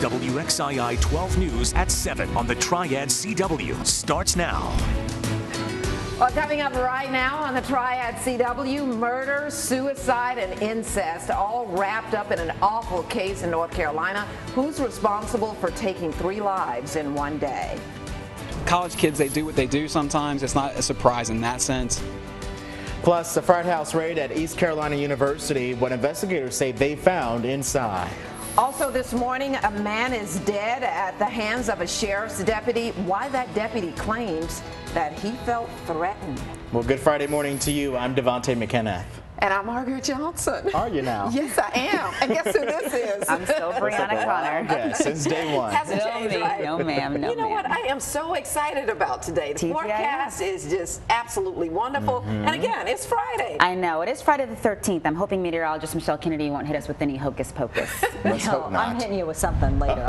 WXII 12 News at 7 on the Triad CW starts now. Well, coming up right now on the Triad CW, murder, suicide, and incest, all wrapped up in an awful case in North Carolina. Who's responsible for taking 3 lives in one day? College kids, they do what they do sometimes. It's not a surprise in that sense. Plus, a frat house raid at East Carolina University, what investigators say they found inside. Also this morning, a man is dead at the hands of a sheriff's deputy. Why that deputy claims that he felt threatened. Well, good Friday morning to you. I'm Devontae McKenna. And I'm Margaret Johnson. Are you now? Yes, I am. And guess who this is? I'm still Brianna Connor. Yes, since day one. Hasn't changed, right? No, ma'am. No, you know what? I am so excited about today. The forecast is just absolutely wonderful. And again, it's Friday. I know. It is Friday the 13th. I'm hoping meteorologist Michelle Kennedy won't hit us with any hocus pocus. Let's hope not. I'm hitting you with something later.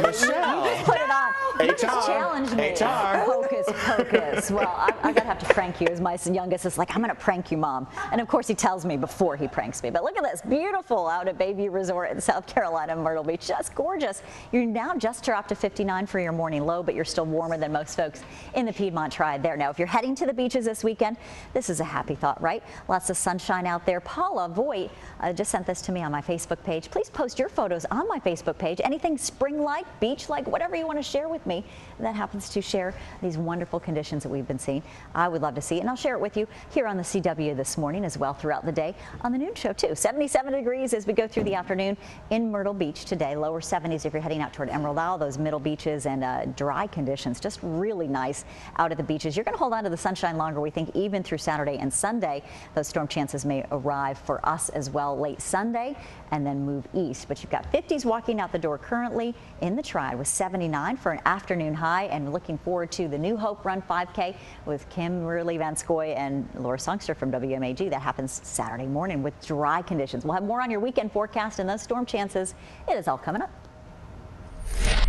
Michelle. Put it on. You just HR. challenged me. HR. Hocus pocus. Well, I'm going to have to prank you, as my youngest is like, I'm going to prank you, Mom. And of course, he tells me before he pranks me. But look at this. Beautiful out at Bayview Resort in South Carolina, Myrtle Beach. Just gorgeous. You're now just dropped to 59 for your morning low, but you're still warmer than most folks in the Piedmont Triad there. Now, if you're heading to the beaches this weekend, this is a happy thought, right? Lots of sunshine out there. Paula Voigt just sent this to me on my Facebook page. Please post your photos on my Facebook page. Anything spring-like, beach-like, whatever you want to share with me that happens to share these wonderful conditions that we've been seeing. I would love to see it, and I'll share it with you here on the CW this morning as well throughout the day on the noon show too. 77 degrees as we go through the afternoon in Myrtle Beach today. Lower 70s if you're heading out toward Emerald Isle, those middle beaches, and dry conditions. Just really nice out at the beaches. You're going to hold on to the sunshine longer, we think, even through Saturday and Sunday. Those storm chances may arrive for us as well late Sunday and then move east. But you've got 50s walking out the door currently in the Triad with 79 for an afternoon high, and looking forward to the New Hope Run 5K with Kimberly Van Scoy and Laura Songster from WMAG. That happens Saturday morning with dry conditions. We'll have more on your weekend forecast and those storm chances. It is all coming up.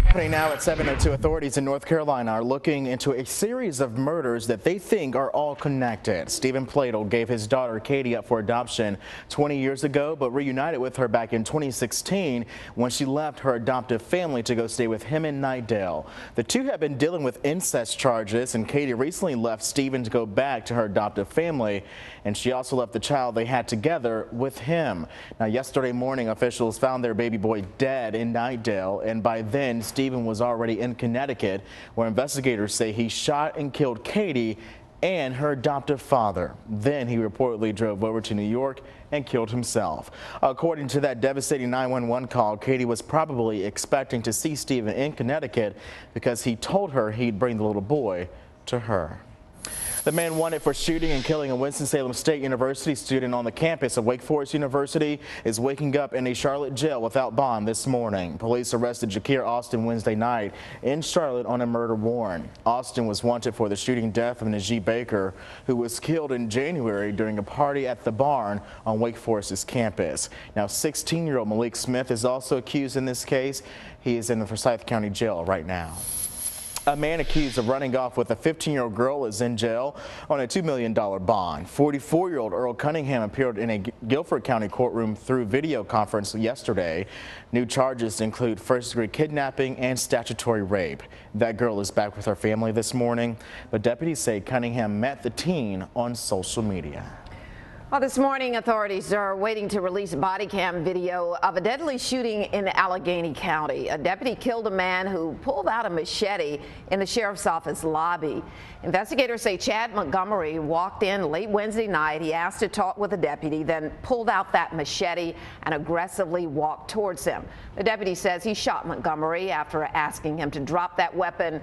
Happening now at 7:02, authorities in North Carolina are looking into a series of murders that they think are all connected. Stephen Pladle gave his daughter Katie up for adoption 20 years ago, but reunited with her back in 2016 when she left her adoptive family to go stay with him in Nightdale. The two have been dealing with incest charges, and Katie recently left Stephen to go back to her adoptive family, and she also left the child they had together with him. Now, yesterday morning, officials found their baby boy dead in Nightdale, and by then, Stephen was already in Connecticut, where investigators say he shot and killed Katie and her adoptive father. Then he reportedly drove over to New York and killed himself. According to that devastating 911 call, Katie was probably expecting to see Stephen in Connecticut because he told her he'd bring the little boy to her. The man wanted for shooting and killing a Winston-Salem State University student on the campus of Wake Forest University is waking up in a Charlotte jail without bond this morning. Police arrested Jakir Austin Wednesday night in Charlotte on a murder warrant. Austin was wanted for the shooting death of Najee Baker, who was killed in January during a party at the barn on Wake Forest's campus. Now, 16-year-old Malik Smith is also accused in this case. He is in the Forsyth County Jail right now. A man accused of running off with a 15-year-old girl is in jail on a $2 million bond. 44-year-old Earl Cunningham appeared in a Guilford County courtroom through video conference yesterday. New charges include first-degree kidnapping and statutory rape. That girl is back with her family this morning, but deputies say Cunningham met the teen on social media. Well, this morning, authorities are waiting to release body cam video of a deadly shooting in Allegheny County. A deputy killed a man who pulled out a machete in the sheriff's office lobby. Investigators say Chad Montgomery walked in late Wednesday night. He asked to talk with the deputy, then pulled out that machete and aggressively walked towards him. The deputy says he shot Montgomery after asking him to drop that weapon.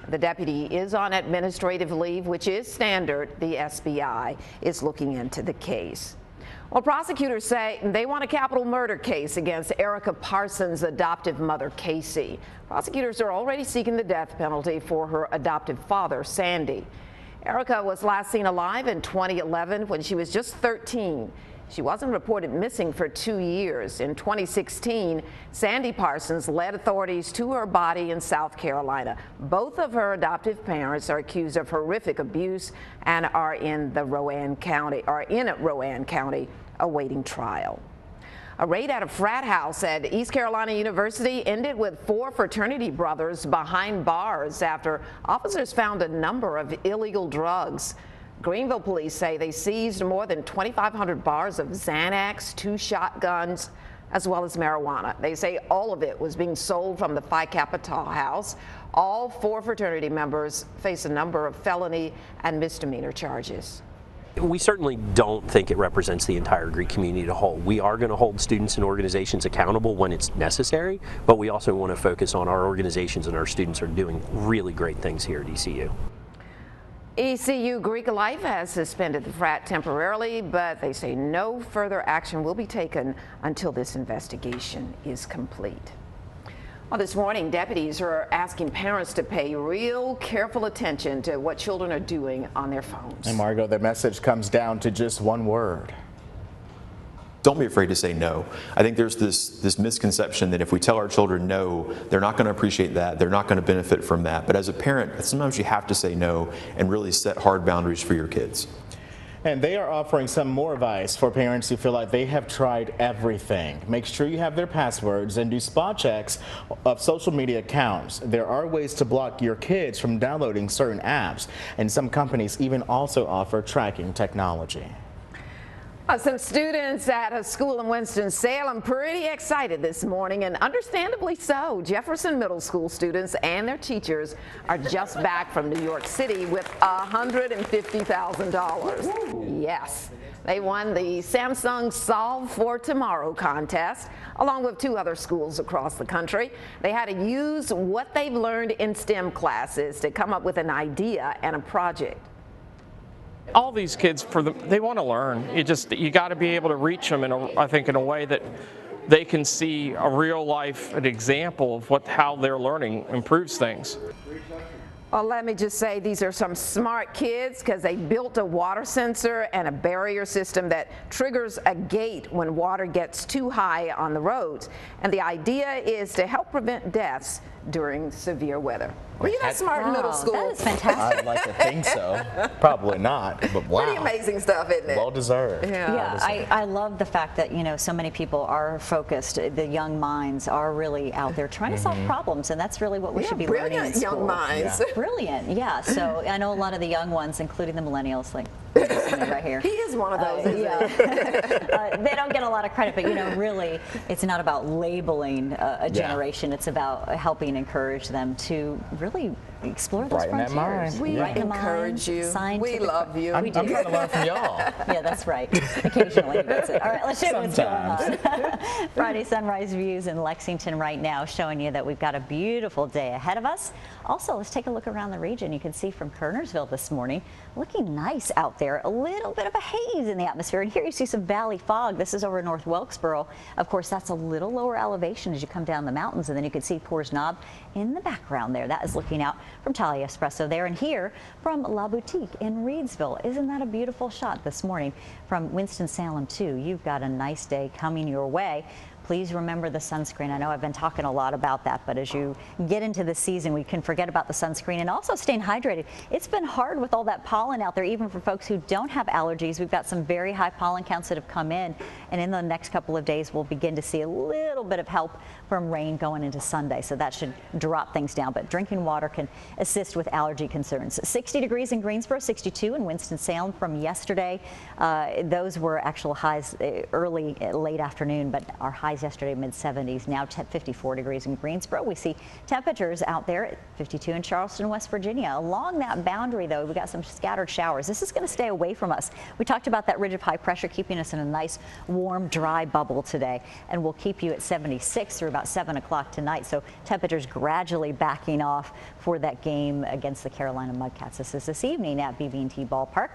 The deputy is on administrative leave, which is standard. The SBI is looking into the case. Well, prosecutors say they want a capital murder case against Erica Parsons' adoptive mother, Casey. Prosecutors are already seeking the death penalty for her adoptive father, Sandy. Erica was last seen alive in 2011 when she was just 13. She wasn't reported missing for 2 years. In 2016, Sandy Parsons led authorities to her body in South Carolina. Both of her adoptive parents are accused of horrific abuse and are in Rowan County awaiting trial. A raid at a frat house at East Carolina University ended with 4 fraternity brothers behind bars after officers found a number of illegal drugs. Greenville police say they seized more than 2,500 bars of Xanax, 2 shotguns, as well as marijuana. They say all of it was being sold from the Phi Kappa house. All 4 fraternity members face a number of felony and misdemeanor charges. We certainly don't think it represents the entire Greek community as a whole. We are going to hold students and organizations accountable when it's necessary, but we also want to focus on our organizations, and our students are doing really great things here at ECU. ECU Greek Life has suspended the frat temporarily, but they say no further action will be taken until this investigation is complete. Well, this morning, deputies are asking parents to pay real careful attention to what children are doing on their phones. And Margot, the message comes down to just one word. Don't be afraid to say no. I think there's this misconception that if we tell our children no, they're not going to appreciate that, they're not going to benefit from that. But as a parent, sometimes you have to say no and really set hard boundaries for your kids. And they are offering some more advice for parents who feel like they have tried everything. Make sure you have their passwords and do spot checks of social media accounts. There are ways to block your kids from downloading certain apps, and some companies even also offer tracking technology. Some students at a school in Winston-Salem pretty excited this morning, and understandably so. Jefferson Middle School students and their teachers are just back from New York City with $150,000. Yes, they won the Samsung Solve for Tomorrow contest, along with 2 other schools across the country. They had to use what they've learned in STEM classes to come up with an idea and a project. All these kids, they want to learn. You got to be able to reach them I think in a way that they can see a real life, an example of how their learning improves things. Well, let me just say these are some smart kids, because they built a water sensor and a barrier system that triggers a gate when water gets too high on the roads. And the idea is to help prevent deaths during severe weather. Were you not smart in middle school? That is fantastic. I'd like to think so. Probably not, but wow. Pretty amazing stuff, isn't it? Well deserved. Yeah, I love the fact that, so many people are focused. The young minds are really out there trying to solve problems, and that's really what we should be learning in school. Young minds. Yeah. Brilliant, yeah. So I know a lot of the young ones, including the millennials, like right here. He is one of those. Yeah. They don't get a lot of credit, but really, it's not about labeling a generation. It's about helping encourage them to really explore those frontiers. We encourage you. We love you. I'm trying to learn from y'all. Yeah, that's right. Occasionally, that's it. All right, let's show you what's going on. Friday sunrise views in Lexington right now, showing you that we've got a beautiful day ahead of us. Also, let's take a look around the region. You can see from Kernersville this morning, looking nice out there. A little bit of a haze in the atmosphere, and here you see some valley fog. This is over North Wilkesboro. Of course, that's a little lower elevation as you come down the mountains, and then you can see Poors Knob in the background there. That is looking out from Talia Espresso there, and here from La Boutique in Reedsville. Isn't that a beautiful shot this morning from Winston-Salem too? You've got a nice day coming your way. Please remember the sunscreen. I know I've been talking a lot about that, but as you get into the season, we can forget about the sunscreen, and also staying hydrated. It's been hard with all that pollen out there, even for folks who don't have allergies. We've got some very high pollen counts that have come in, and in the next couple of days, we'll begin to see a little bit of help from rain going into Sunday, so that should drop things down. But drinking water can assist with allergy concerns. 60 degrees in Greensboro, 62 in Winston-Salem from yesterday. Those were actual highs late afternoon, but our highs yesterday mid-70s. Now 54 degrees in Greensboro. We see temperatures out there at 52 in Charleston, West Virginia. Along that boundary, though, we got some scattered showers. This is going to stay away from us. We talked about that ridge of high pressure keeping us in a nice, warm, dry bubble today, and we'll keep you at 76 through about 7 o'clock tonight. So temperatures gradually backing off for that game against the Carolina Mudcats. This is this evening at BB&T Ballpark.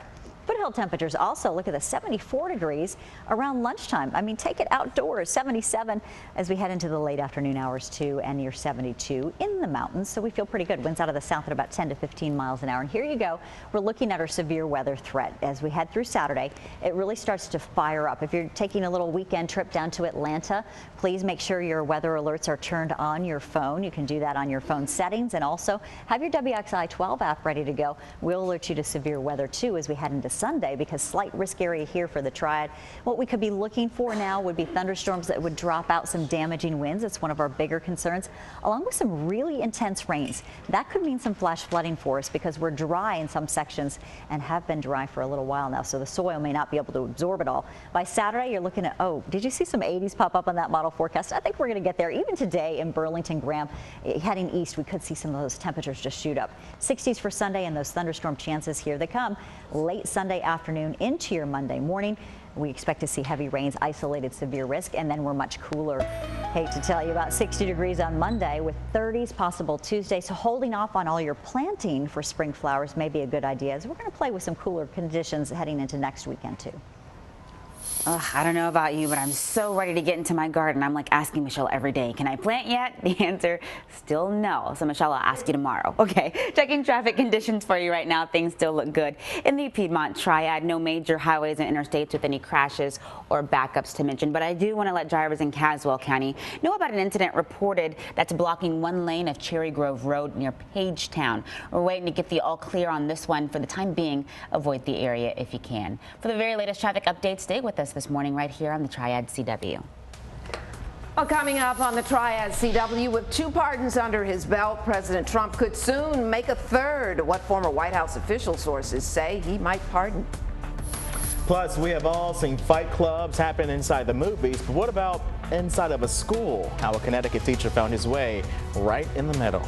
Foothill temperatures also, look at the 74 degrees around lunchtime. I mean, take it outdoors. 77 as we head into the late afternoon hours too, and near 72 in the mountains. So we feel pretty good. Winds out of the south at about 10 to 15 miles an hour. And here you go. We're looking at our severe weather threat as we head through Saturday. It really starts to fire up. If you're taking a little weekend trip down to Atlanta, please make sure your weather alerts are turned on your phone. You can do that on your phone settings, and also have your WXI 12 app ready to go. We'll alert you to severe weather too as we head into Sunday because slight risk area here for the Triad. What we could be looking for now would be thunderstorms that would drop out some damaging winds. It's one of our bigger concerns, along with some really intense rains. That could mean some flash flooding for us because we're dry in some sections and have been dry for a little while now, so the soil may not be able to absorb it all. By Saturday, you're looking at, oh, did you see some 80s pop up on that model forecast? I think we're going to get there. Even today in Burlington, Graham, heading east, we could see some of those temperatures just shoot up. 60s for Sunday, and those thunderstorm chances, here they come late Sunday afternoon into your Monday morning. We expect to see heavy rains, isolated severe risk, and then we're much cooler. Hate to tell you, about 60 degrees on Monday with 30s possible Tuesday. So holding off on all your planting for spring flowers may be a good idea, as we're going to play with some cooler conditions heading into next weekend too. I don't know about you, but I'm so ready to get into my garden. I'm like asking Michelle every day, can I plant yet? The answer, still no. So Michelle, I'll ask you tomorrow. Okay, checking traffic conditions for you right now. Things still look good. In the Piedmont Triad, no major highways and interstates with any crashes or backups to mention. But I do want to let drivers in Caswell County know about an incident reported that's blocking one lane of Cherry Grove Road near Pagetown. We're waiting to get the all clear on this one. For the time being, avoid the area if you can. For the very latest traffic updates, stay with us this morning right here on the Triad CW. Well, coming up on the Triad CW, with 2 pardons under his belt, President Trump could soon make a third. What former White House official sources say he might pardon. Plus, we have all seen fight clubs happen inside the movies, but what about inside of a school? How a Connecticut teacher found his way right in the middle.